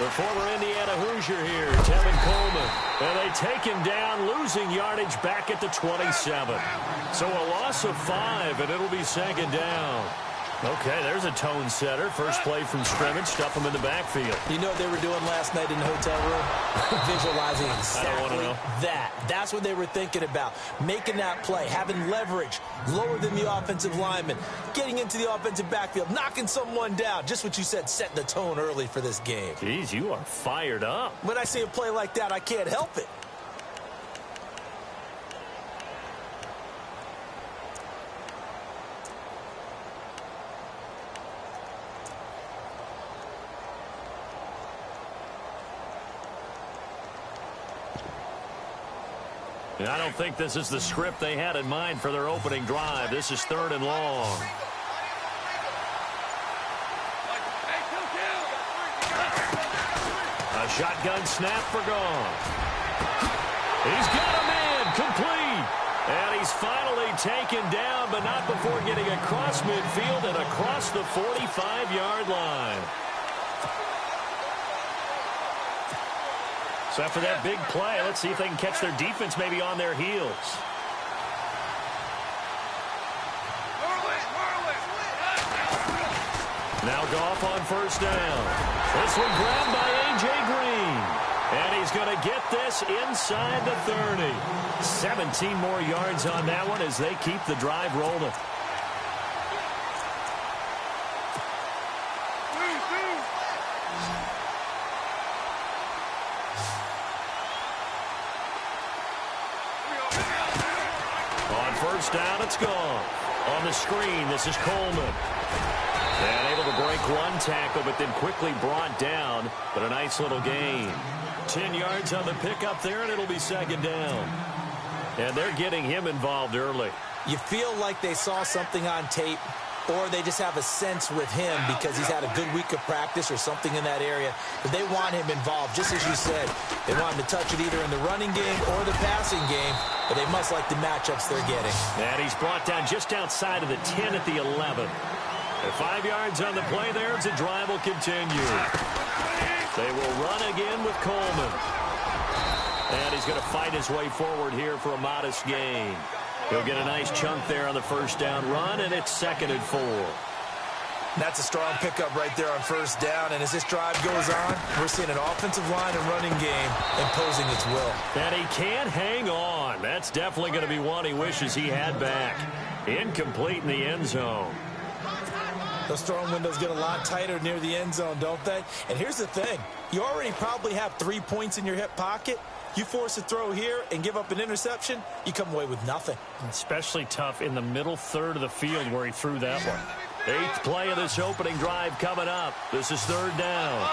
The former Indiana Hoosier here, Tevin Coleman. And they take him down, losing yardage back at the 27. So a loss of 5, and it'll be second down. Okay, there's a tone setter. First play from scrimmage, stuff him in the backfield. You know what they were doing last night in the hotel room? Visualizing exactly that. That's what they were thinking about. Making that play, having leverage, lower than the offensive lineman, getting into the offensive backfield, knocking someone down. Just what you said, set the tone early for this game. Jeez, you are fired up. When I see a play like that, I can't help it. I don't think this is the script they had in mind for their opening drive. This is 3rd and long. A shotgun snap for Gone. He's got a man complete. And he's finally taken down, but not before getting across midfield and across the 45-yard line. So after that big play, let's see if they can catch their defense maybe on their heels. Now Goff on first down. This one grabbed by A.J. Green. And he's going to get this inside the 30. 17 more yards on that one as they keep the drive rolling. First down, it's gone. On the screen, this is Coleman. And able to break one tackle, but then quickly brought down. But a nice little gain. 10 yards on the pickup there, and it'll be second down. And they're getting him involved early. You feel like they saw something on tape, or they just have a sense with him because he's had a good week of practice or something in that area. But they want him involved, just as you said. They want him to touch it either in the running game or the passing game. But they must like the matchups they're getting. And he's brought down just outside of the 10 at the 11. And 5 yards on the play there as the drive will continue. They will run again with Coleman. And he's going to fight his way forward here for a modest gain. He'll get a nice chunk there on the first down run, and it's 2nd and 4. That's a strong pickup right there on first down. And as this drive goes on, we're seeing an offensive line and running game imposing its will. And he can't hang on. That's definitely going to be one he wishes he had back. Incomplete in the end zone. Those throwing windows get a lot tighter near the end zone, don't they? And here's the thing. You already probably have 3 points in your hip pocket. You force a throw here and give up an interception, you come away with nothing. Especially tough in the middle third of the field where he threw that one. 8th play of this opening drive coming up. This is 3rd down.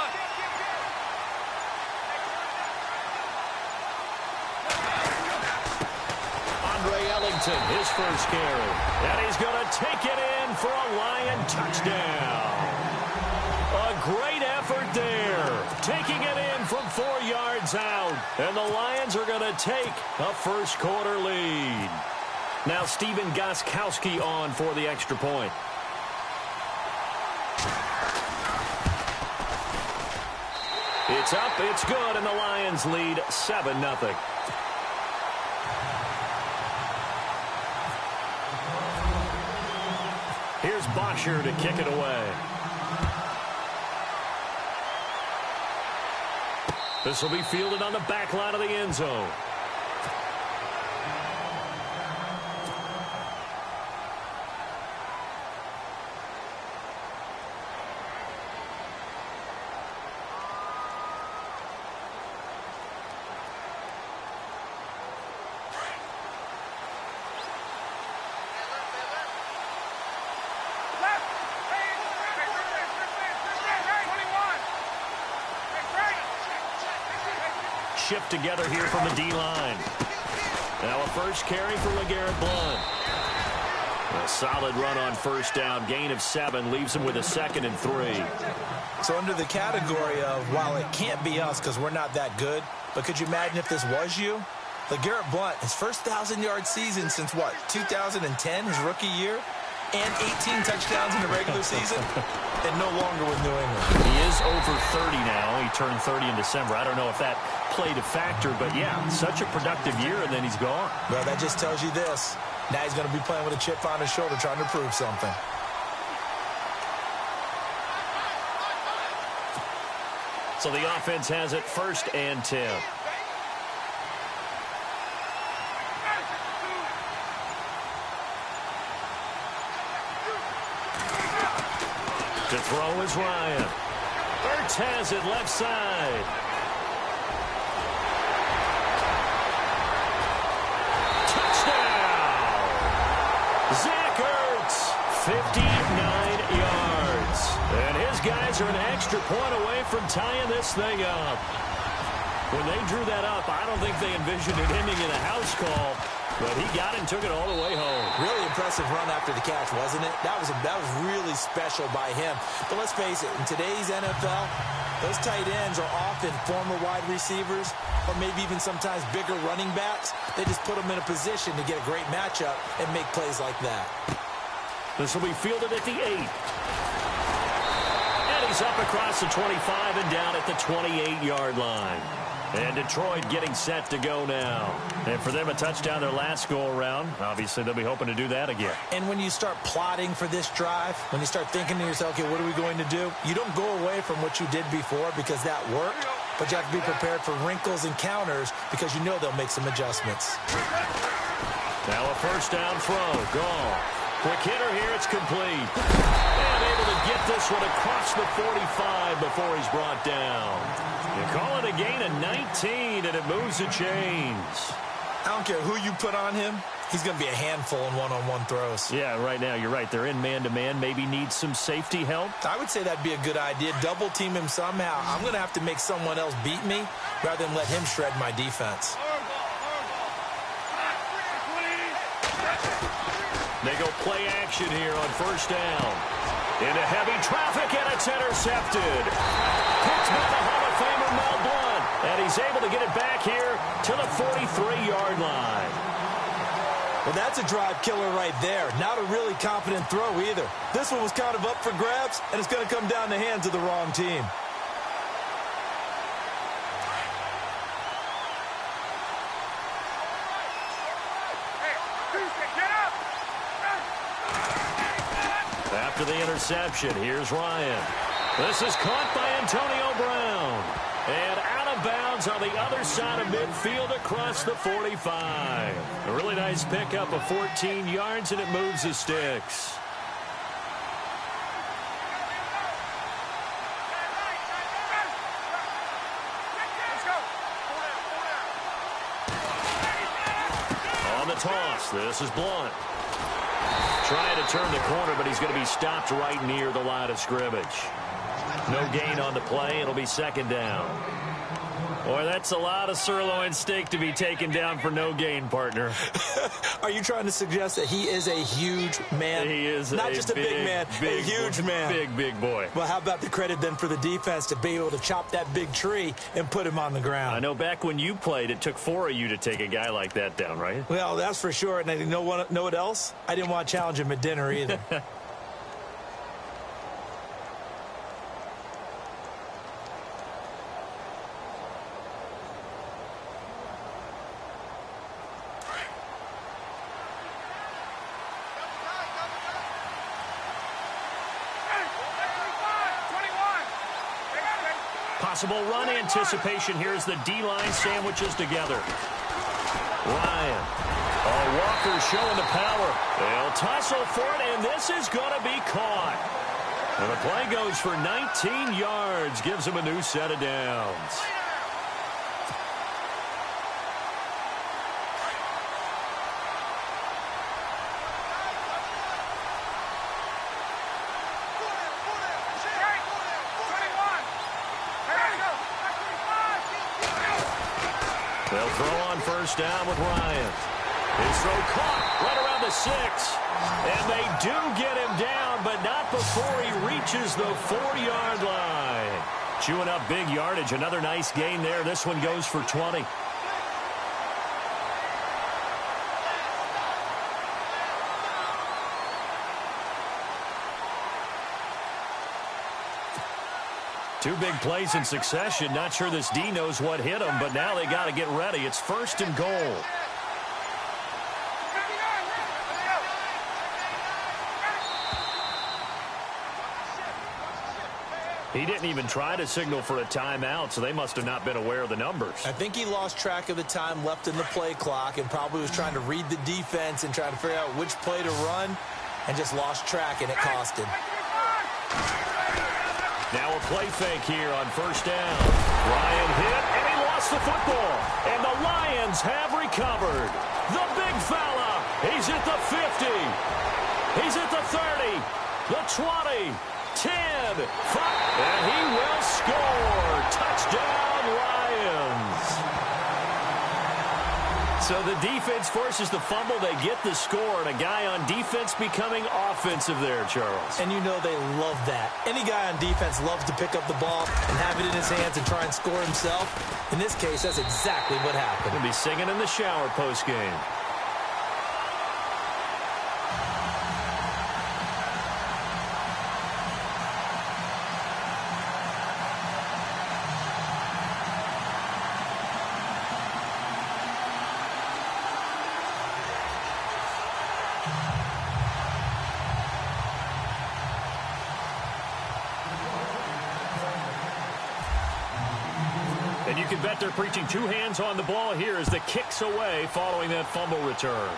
Andre Ellington, his first carry. And he's going to take it in for a Lion touchdown. A great effort there. Taking it in from 4 yards out. And the Lions are going to take a first quarter lead. Now Steven Gostkowski on for the extra point. It's up, it's good, and the Lions lead 7-0. Here's Bosher to kick it away. This will be fielded on the back line of the end zone. Shift together here from the D-line. Now a first carry for LeGarrette Blount. A solid run on first down. Gain of 7 leaves him with a 2nd and 3. So under the category of, while it can't be us because we're not that good, but could you imagine if this was you? LeGarrette Blount, his first 1,000-yard season since what, 2010, his rookie year? and 18 touchdowns in the regular season, and no longer with New England. He is over 30 now. He turned 30 in December. I don't know if that played a factor, but yeah, such a productive year, and then he's gone. Well, that just tells you this. Now he's going to be playing with a chip on his shoulder trying to prove something. So the offense has it 1st and 10. To throw is Ryan. Ertz has it left side. Touchdown! Zach Ertz, 59 yards. And his guys are an extra point away from tying this thing up. When they drew that up, I don't think they envisioned it ending in a house call. But he got it and took it all the way home. Really impressive run after the catch, wasn't it? That was really special by him. But let's face it, in today's NFL, those tight ends are often former wide receivers or maybe even sometimes bigger running backs. They just put them in a position to get a great matchup and make plays like that. This will be fielded at the 8. And he's up across the 25 and down at the 28-yard line. And Detroit getting set to go now. And for them, a touchdown their last go-around. Obviously, they'll be hoping to do that again. And when you start plotting for this drive, when you start thinking to yourself, okay, what are we going to do? You don't go away from what you did before because that worked. But you have to be prepared for wrinkles and counters because you know they'll make some adjustments. Now a 1st down throw. Gone. Quick hitter here. It's complete. And able to get this one across the 45 before he's brought down. You call it a gain of 19, and it moves the chains. I don't care who you put on him. He's going to be a handful in one-on-one throws. Yeah, right now, you're right. They're in man-to-man. Maybe needs some safety help. I would say that'd be a good idea. Double team him somehow. I'm going to have to make someone else beat me rather than let him shred my defense. They go play action here on 1st down. Into heavy traffic, and it's intercepted. Picked by the Hall of Famer Mel Blount. And he's able to get it back here to the 43-yard line. Well, that's a drive killer right there. Not a really confident throw either. This one was kind of up for grabs, and it's going to come down the hands of the wrong team. After the interception, here's Ryan. This is caught by Antonio Brown. And out of bounds on the other side of midfield across the 45. A really nice pickup of 14 yards, and it moves the sticks. On the toss, this is Blount. Trying to turn the corner, but he's going to be stopped right near the line of scrimmage. No gain on the play. It'll be 2nd down. Boy, that's a lot of sirloin steak to be taken down for no gain, partner. Are you trying to suggest that he is a huge man? He is not just a big man, a huge man. Big boy. Well, how about the credit then for the defense to be able to chop that big tree and put him on the ground? I know back when you played, it took 4 of you to take a guy like that down, right? Well, that's for sure. And I know what else? I didn't want to challenge him at dinner either. Possible run anticipation here as the D-line sandwiches together. Ryan. Oh, Walker showing the power. They'll tussle for it, and this is going to be caught. And the play goes for 19 yards. Gives him a new set of downs. They'll throw on 1st down with Ryan. His throw caught right around the 6. And they do get him down, but not before he reaches the 4-yard line. Chewing up big yardage. Another nice gain there. This one goes for 20. Two big plays in succession. Not sure this D knows what hit him, but now they got to get ready. It's 1st and goal. He didn't even try to signal for a timeout, so they must have not been aware of the numbers. I think he lost track of the time left in the play clock and probably was trying to read the defense and trying to figure out which play to run and just lost track, and it cost him. Now a play fake here on 1st down. Ryan hit, and he lost the football. And the Lions have recovered. The big fella, he's at the 50. He's at the 30, the 20, 10, 5, and he will score. Touchdown, Lions. So the defense forces the fumble. They get the score, and a guy on defense becoming offensive there, Charles. And you know they love that. Any guy on defense loves to pick up the ball and have it in his hands and try and score himself. In this case, that's exactly what happened. He'll be singing in the shower post-game. And you can bet they're preaching two hands on the ball here as the kick's away following that fumble return.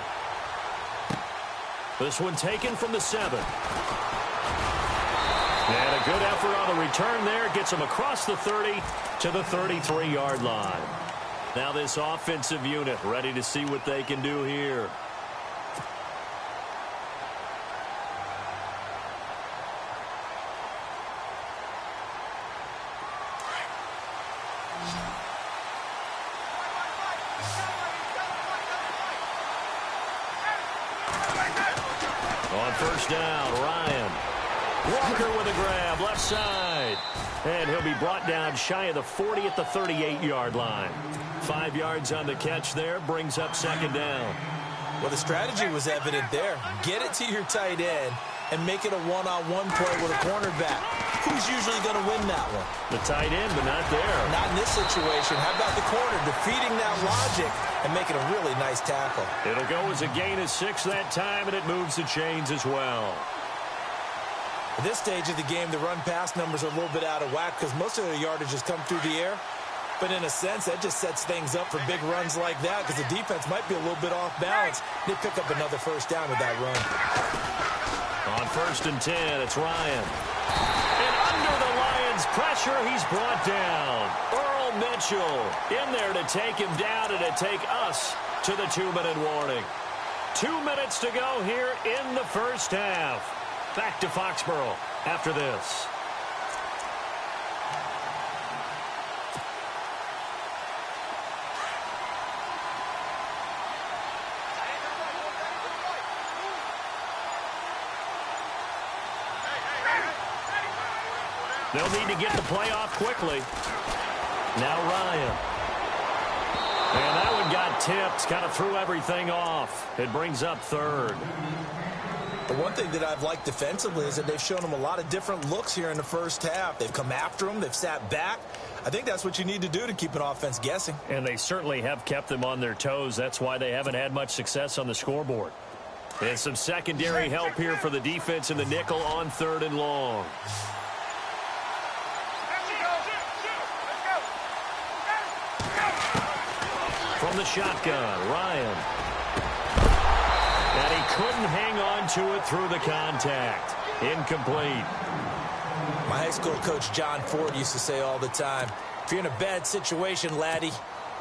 This one taken from the 7. And a good effort on the return there. Gets him across the 30 to the 33-yard line. Now this offensive unit ready to see what they can do here. On 1st down, Ryan. Walker with a grab, left side. And he'll be brought down shy of the 40 at the 38-yard line. 5 yards on the catch there, brings up 2nd down. Well, the strategy was evident there. Get it to your tight end and make it a one-on-one play with a cornerback. Who's usually going to win that one? The tight end, but not there. Not in this situation. How about the corner defeating that logic and making a really nice tackle? It'll go as a gain of 6 that time, and it moves the chains as well. At this stage of the game, the run-pass numbers are a little bit out of whack because most of the yardage has come through the air. But in a sense, that just sets things up for big runs like that because the defense might be a little bit off balance. They pick up another 1st down with that run. On 1st and 10, it's Ryan. And under the Lions' pressure, he's brought down. Earl Mitchell in there to take him down and to take us to the 2-minute warning. 2 minutes to go here in the 1st half. Back to Foxborough after this. They'll need to get the play off quickly. Now Ryan. And that one got tipped. Kind of threw everything off. It brings up 3rd. The one thing that I've liked defensively is that they've shown them a lot of different looks here in the 1st half. They've come after them. They've sat back. I think that's what you need to do to keep an offense guessing. And they certainly have kept them on their toes. That's why they haven't had much success on the scoreboard. And some secondary help here for the defense in the nickel on 3rd and long. From the shotgun, Ryan. And he couldn't hang on to it through the contact. Incomplete. My high school coach, John Ford, used to say all the time, if you're in a bad situation, laddie,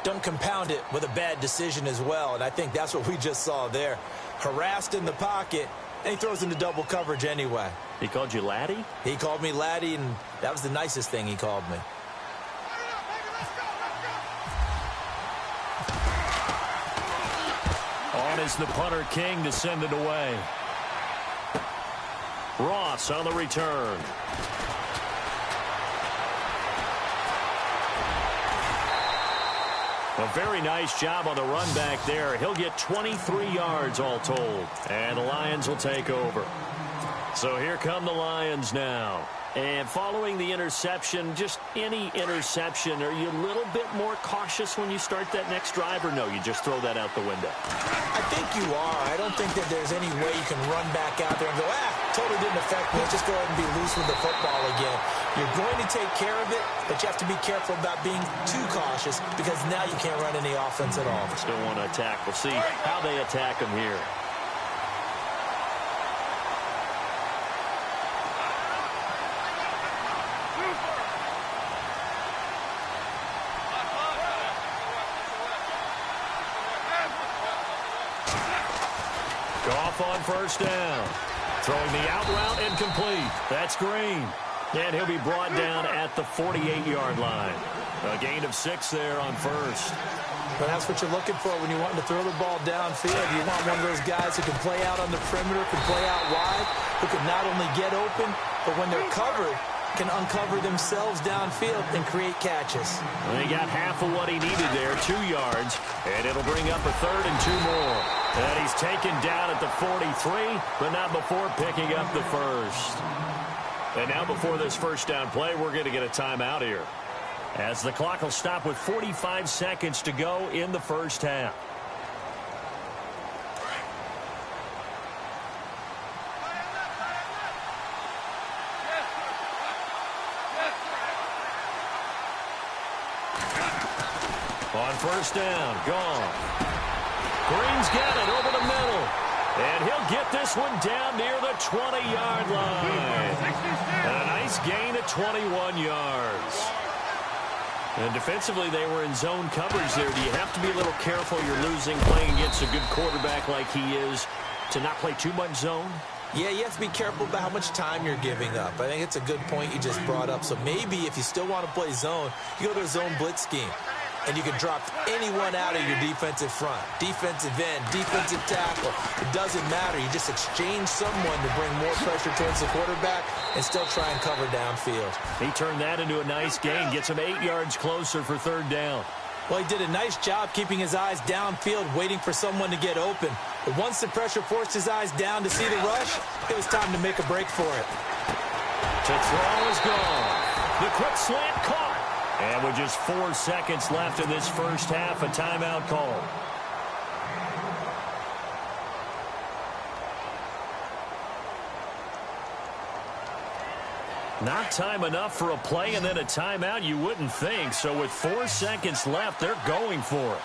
don't compound it with a bad decision as well. And I think that's what we just saw there. Harassed in the pocket, and he throws into double coverage anyway. He called you laddie? He called me laddie, and that was the nicest thing he called me. On is the punter, King, to send it away. Ross on the return. A very nice job on the run back there. He'll get 23 yards all told. And the Lions will take over. So here come the Lions now. And following the interception, just any interception, are you a little bit more cautious when you start that next drive, or no, you just throw that out the window? I think you are. I don't think that there's any way you can run back out there and go, totally didn't affect me. Let's just go ahead and be loose with the football again. You're going to take care of it, but you have to be careful about being too cautious because now you can't run any offense at all. Still want to attack. We'll see how they attack them here. Goff on first down. Throwing the out route incomplete. That's Green. And he'll be brought down at the 48-yard line. A gain of 6 there on first. But that's what you're looking for when you want to throw the ball downfield. You want one of those guys who can play out on the perimeter, can play out wide, who can not only get open, but when they're covered, can uncover themselves downfield and create catches. Well, he got half of what he needed there, 2 yards, and it'll bring up a 3rd and 2 more. And he's taken down at the 43, but not before picking up the first. And now before this first down play, we're going to get a timeout here, as the clock will stop with 45 seconds to go in the first half. On first down, gone. Green's got it over the middle. And he'll get this one down near the 20-yard line. And a nice gain of 21 yards. And defensively, they were in zone coverage there. Do you have to be a little careful? You're losing, playing against a good quarterback like he is, to not play too much zone? Yeah, you have to be careful about how much time you're giving up. I think it's a good point you just brought up. So maybe if you still want to play zone, you go to a zone blitz scheme. And you can drop anyone out of your defensive front. Defensive end, defensive tackle. It doesn't matter. You just exchange someone to bring more pressure towards the quarterback and still try and cover downfield. He turned that into a nice gain. Gets him 8 yards closer for 3rd down. Well, he did a nice job keeping his eyes downfield, waiting for someone to get open. But once the pressure forced his eyes down to see the rush, it was time to make a break for it. To throw is gone. The quick slant caught. And with just 4 seconds left in this first half, a timeout call. Not time enough for a play and then a timeout, you wouldn't think. So with 4 seconds left, they're going for it.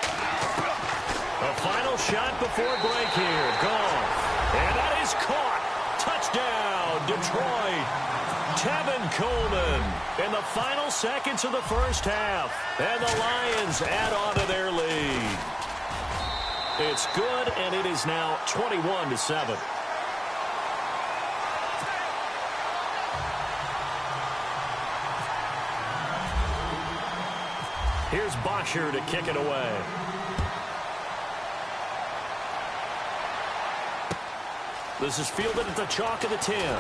A final shot before break here. Gone. And that is caught. Touchdown, Detroit. Tevin Coleman in the final seconds of the first half. And the Lions add on to their lead. It's good, and it is now 21-7. Here's Boscher to kick it away. This is fielded at the chalk of the 10.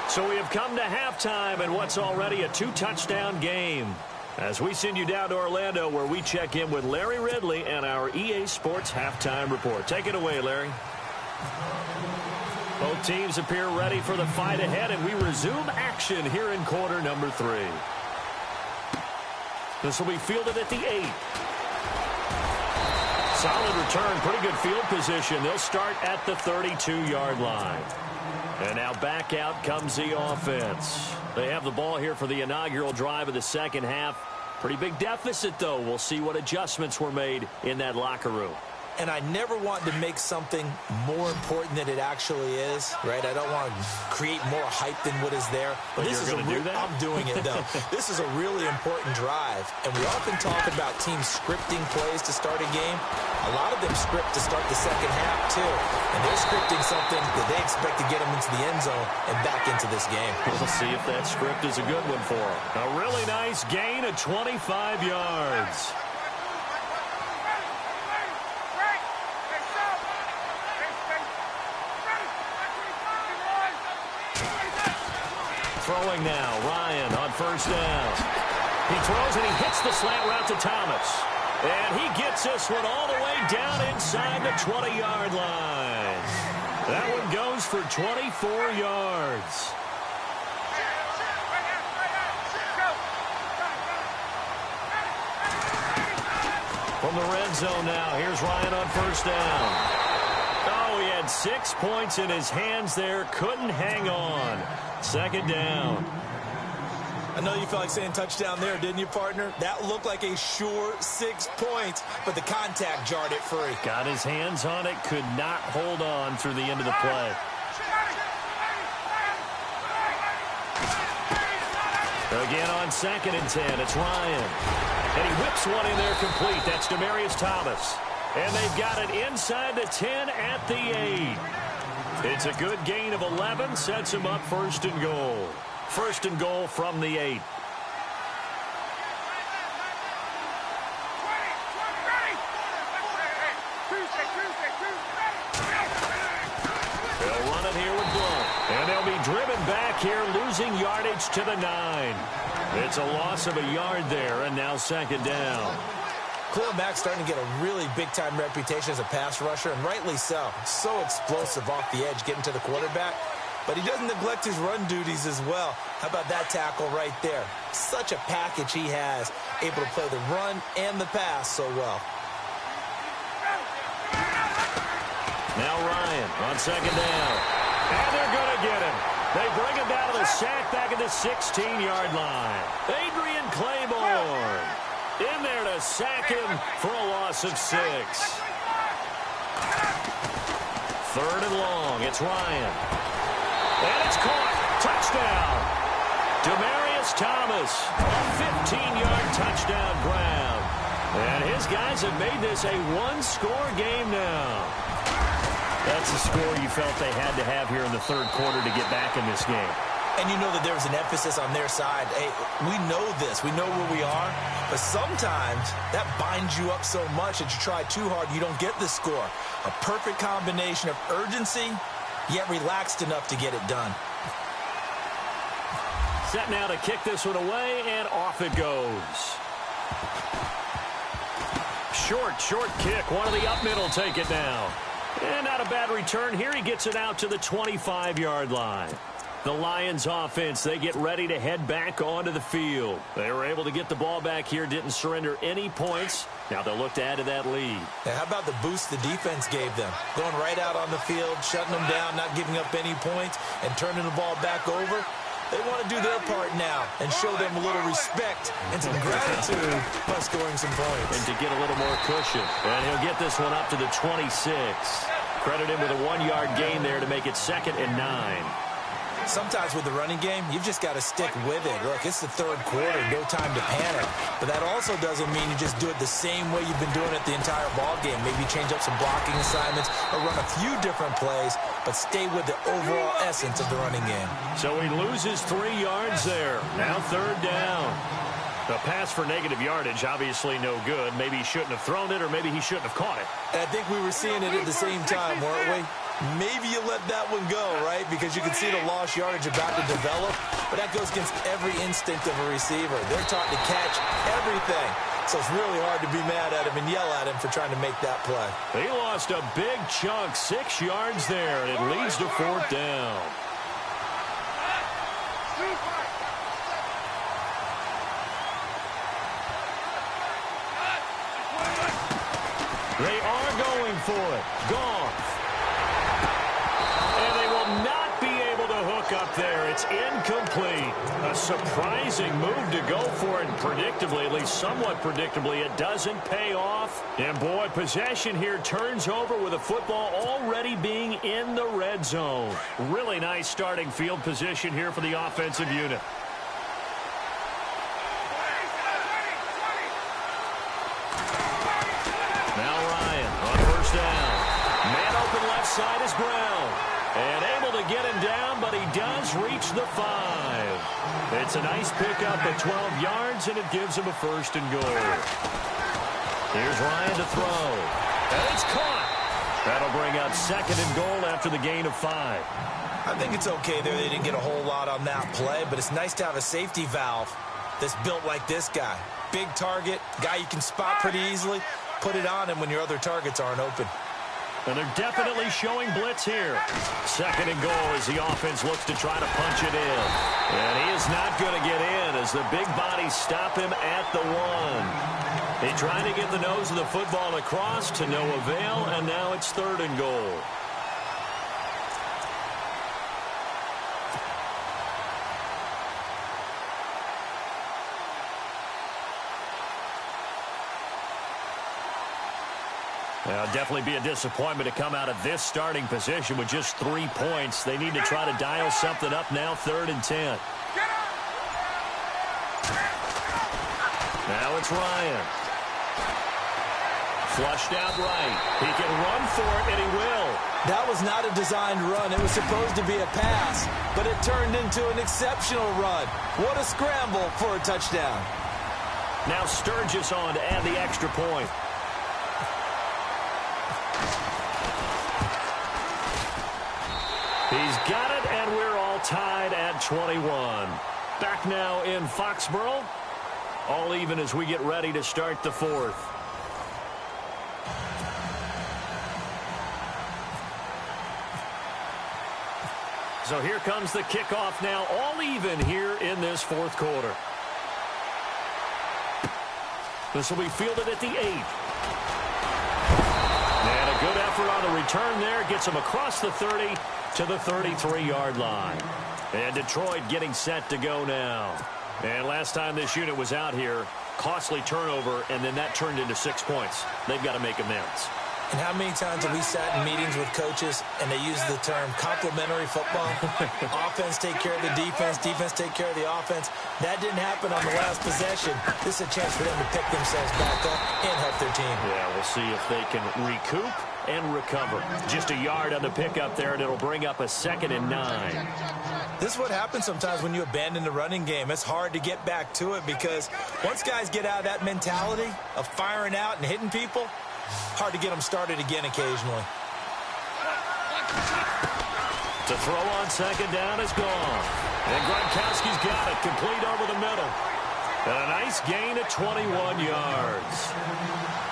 So we have come to halftime in what's already a 2-touchdown game, as we send you down to Orlando, where we check in with Larry Ridley and our EA Sports Halftime Report. Take it away, Larry. Both teams appear ready for the fight ahead, and we resume action here in quarter number 3. This will be fielded at the 8. Solid return, pretty good field position. They'll start at the 32-yard line. And now back out comes the offense. They have the ball here for the inaugural drive of the second half. Pretty big deficit, though. We'll see what adjustments were made in that locker room. And I never want to make something more important than it actually is, right? I don't want to create more hype than what is there. But this is going to do that? I'm doing it, though. This is a really important drive. And we often talk about teams scripting plays to start a game. A lot of them script to start the second half, too. And they're scripting something that they expect to get them into the end zone and back into this game. We'll see if that script is a good one for them. A really nice gain of 25 yards. Throwing now, Ryan on first down. He throws and he hits the slant route to Thomas. And he gets this one all the way down inside the 20-yard line. That one goes for 24 yards. From the red zone now, here's Ryan on first down. Oh, he had 6 points in his hands there. Couldn't hang on. Second down. I know you felt like saying touchdown there, didn't you, partner? That looked like a sure 6 points, but the contact jarred it free. Got his hands on it, could not hold on through the end of the play. Again on 2nd and 10, it's Ryan. And he whips one in there complete. That's Demaryius Thomas. And they've got it inside the 10 at the 8. It's a good gain of 11, sets him up 1st and goal. 1st and goal from the 8. They'll run it here with Blount. And they'll be driven back here, losing yardage to the 9. It's a loss of a yard there, and now 2nd down. Khalil Mack's starting to get a really big-time reputation as a pass rusher, and rightly so. So explosive off the edge, getting to the quarterback. But he doesn't neglect his run duties as well. How about that tackle right there? Such a package he has, able to play the run and the pass so well. Now Ryan on 2nd down. And they're going to get him. They bring him down to the sack back at the 16-yard line. Adrian Claiborne in there to sack him for a loss of 6. 3rd and long. It's Ryan. And it's caught. Touchdown. Demaryius Thomas, a 15-yard touchdown grab. And his guys have made this a one-score game now. That's the score you felt they had to have here in the 3rd quarter to get back in this game. And you know that there was an emphasis on their side. Hey, we know this. We know where we are. But sometimes that binds you up so much that you try too hard, you don't get the score. A perfect combination of urgency, yet relaxed enough to get it done. Set now to kick this one away, and off it goes. Short kick. One of the up middle take it now. And not a bad return here. He gets it out to the 25-yard line. The Lions offense, they get ready to head back onto the field. They were able to get the ball back here, didn't surrender any points. Now they'll look to add to that lead. Now, how about the boost the defense gave them? Going right out on the field, shutting them down, not giving up any points, and turning the ball back over. They want to do their part now and show them a little respect and some gratitude by scoring some points. And to get a little more cushion. And he'll get this one up to the 26. Credit him with a 1-yard gain there to make it 2nd and 9. Sometimes with the running game, you've just got to stick with it. Look, it's the 3rd quarter, no time to panic. But that also doesn't mean you just do it the same way you've been doing it the entire ball game. Maybe change up some blocking assignments or run a few different plays, but stay with the overall essence of the running game. So he loses 3 yards there. Now 3rd down. The pass for negative yardage, obviously no good. Maybe he shouldn't have thrown it, or maybe he shouldn't have caught it. And I think we were seeing it at the same time, weren't we? Maybe you let that one go, right? Because you can see the lost yardage about to develop. But that goes against every instinct of a receiver. They're taught to catch everything. So it's really hard to be mad at him and yell at him for trying to make that play. He lost a big chunk, 6 yards there, and it leads to 4th down. They are going for it. Goff. And they will not be able to hook up there. It's incomplete. A surprising move to go for it. And predictably, at least somewhat predictably, it doesn't pay off. And boy, possession here turns over with the football already being in the red zone. Really nice starting field position here for the offensive unit. Side is Brown. And able to get him down, but he does reach the 5. It's a nice pickup at 12 yards, and it gives him a 1st and goal. Here's Ryan to throw. And it's caught. That'll bring up 2nd and goal after the gain of 5. I think it's okay there. They didn't get a whole lot on that play, but it's nice to have a safety valve that's built like this guy. Big target, guy you can spot pretty easily. Put it on him when your other targets aren't open. And they're definitely showing blitz here. Second and goal as the offense looks to try to punch it in. And he is not going to get in as the big bodies stop him at the 1. He tried to get the nose of the football across to no avail, and now it's third and goal. It'll definitely be a disappointment to come out of this starting position with just 3 points. They need to try to dial something up now, 3rd and 10. Now it's Ryan. Flushed out right. He can run for it, and he will. That was not a designed run. It was supposed to be a pass, but it turned into an exceptional run. What a scramble for a touchdown. Now Sturgis on to add the extra point. He's got it, and we're all tied at 21. Back now in Foxborough. All even as we get ready to start the 4th. So here comes the kickoff now, all even here in this 4th quarter. This will be fielded at the 8. And a good effort on the return there. Gets him across the 30 to the 33-yard line. And Detroit getting set to go now. And last time this unit was out here, costly turnover, and then that turned into 6 points. They've got to make amends. And how many times have we sat in meetings with coaches and they use the term complementary football? Offense take care of the defense, defense take care of the offense. That didn't happen on the last possession. This is a chance for them to pick themselves back up and help their team. Yeah, we'll see if they can recoup and recover. Just a yard on the pickup there, and it'll bring up a 2nd and 9. This is what happens sometimes when you abandon the running game. It's hard to get back to it because once guys get out of that mentality of firing out and hitting people, hard to get them started again occasionally. To throw on 2nd down is gone. And Gronkowski's got it, complete over the middle. And a nice gain of 21 yards.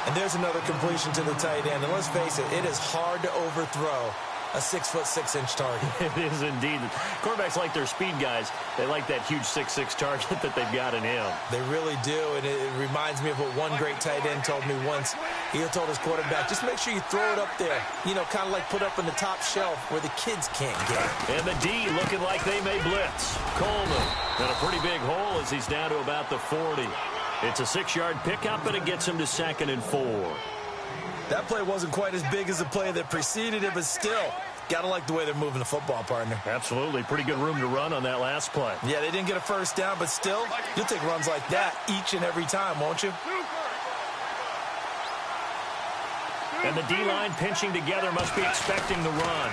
And there's another completion to the tight end. And let's face it, it is hard to overthrow a 6'6" target. It is indeed. Quarterbacks like their speed guys. They like that huge 6'6" target that they've got in him. They really do, and it reminds me of what one great tight end told me once. He told his quarterback, just make sure you throw it up there. You know, kind of like put up in the top shelf where the kids can't get it. And the D looking like they may blitz. Coleman in a pretty big hole as he's down to about the 40. It's a 6-yard pickup, and it gets him to 2nd and 4. That play wasn't quite as big as the play that preceded it, but still, gotta like the way they're moving the football, partner. Absolutely. Pretty good room to run on that last play. Yeah, they didn't get a first down, but still, you'll take runs like that each and every time, won't you? And the D-line pinching together must be expecting the run.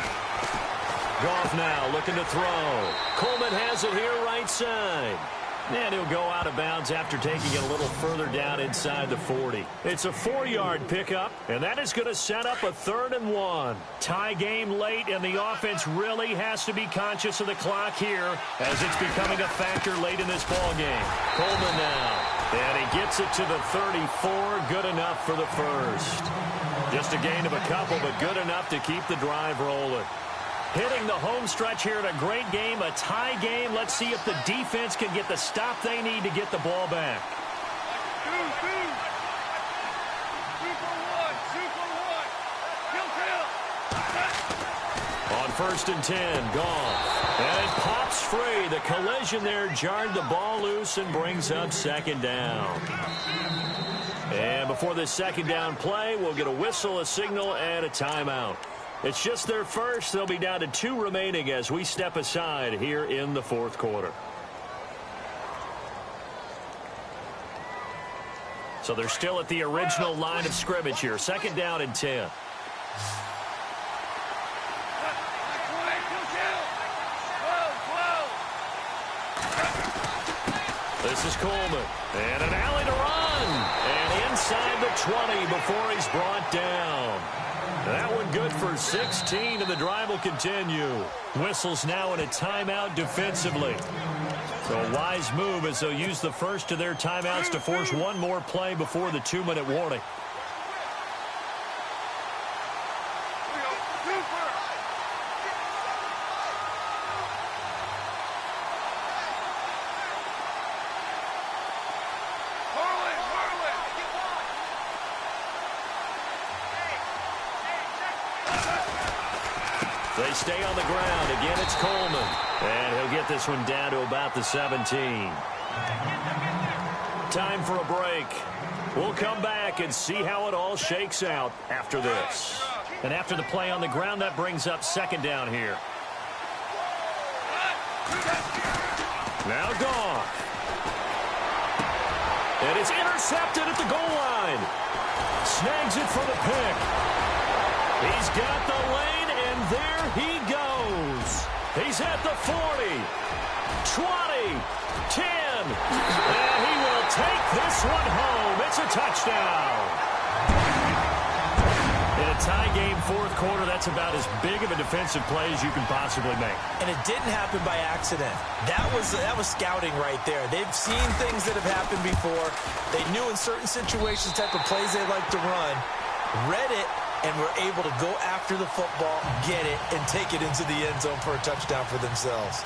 Goff now looking to throw. Coleman has it here right side. And he'll go out of bounds after taking it a little further down inside the 40. It's a 4-yard pickup, and that is going to set up a 3rd and 1. Tie game late, and the offense really has to be conscious of the clock here as it's becoming a factor late in this ball game. Coleman now, and he gets it to the 34. Good enough for the first. Just a gain of a couple, but good enough to keep the drive rolling. Hitting the home stretch here in a great game, a tie game. Let's see if the defense can get the stop they need to get the ball back. On 1st and 10, Goff. And it pops free. The collision there jarred the ball loose and brings up 2nd down. And before this 2nd down play, we'll get a whistle, a signal, and a timeout. It's just their first. They'll be down to 2 remaining as we step aside here in the 4th quarter. So they're still at the original line of scrimmage here. 2nd down and 10. This is Coleman. And an alley to run. And inside the 20 before he's brought down. That one good for 16, and the drive will continue. Whistles now in a timeout defensively. So a wise move as they'll use the first of their timeouts to force one more play before the 2-minute warning. They stay on the ground. Again, it's Coleman. And he'll get this one down to about the 17. Time for a break. We'll come back and see how it all shakes out after this. And after the play on the ground, that brings up second down here. Now gone. And it's intercepted at the goal line. Snags it for the pick. He's got the lane, and there he goes. He's at the 40, 20, 10, and he will take this one home. It's a touchdown. In a tie game, fourth quarter, that's about as big of a defensive play as you can possibly make. And it didn't happen by accident. That was scouting right there. They've seen things that have happened before. They knew in certain situations type of plays they like to run, read it, and were able to go after the football, get it, and take it into the end zone for a touchdown for themselves.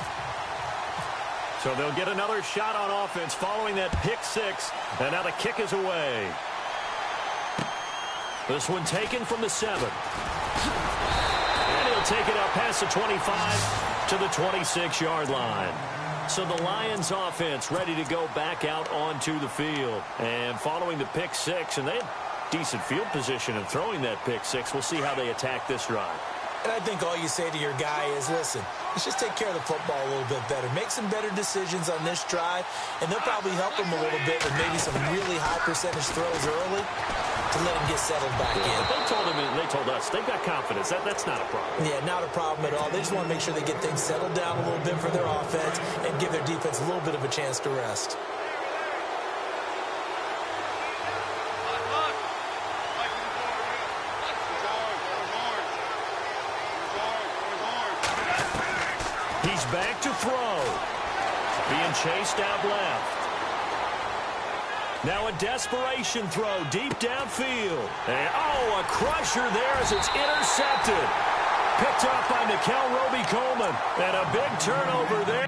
So they'll get another shot on offense following that pick six, and now the kick is away. This one taken from the 7. And he'll take it up past the 25 to the 26-yard line. So the Lions offense ready to go back out onto the field. And following the pick six, and they had decent field position in throwing that pick six. We'll see how they attack this drive. And I think all you say to your guy is, listen, let's just take care of the football a little bit better. Make some better decisions on this drive, and they'll probably help him a little bit with maybe some really high percentage throws early to let him get settled back in. They told him, and they told us, they've got confidence. That's not a problem. Yeah, not a problem at all. They just want to make sure they get things settled down a little bit for their offense and give their defense a little bit of a chance to rest. He's back to throw. Being chased out left. Now a desperation throw deep downfield. And, a crusher there as it's intercepted. Picked up by Nikel Roby-Coleman. And a big turnover there.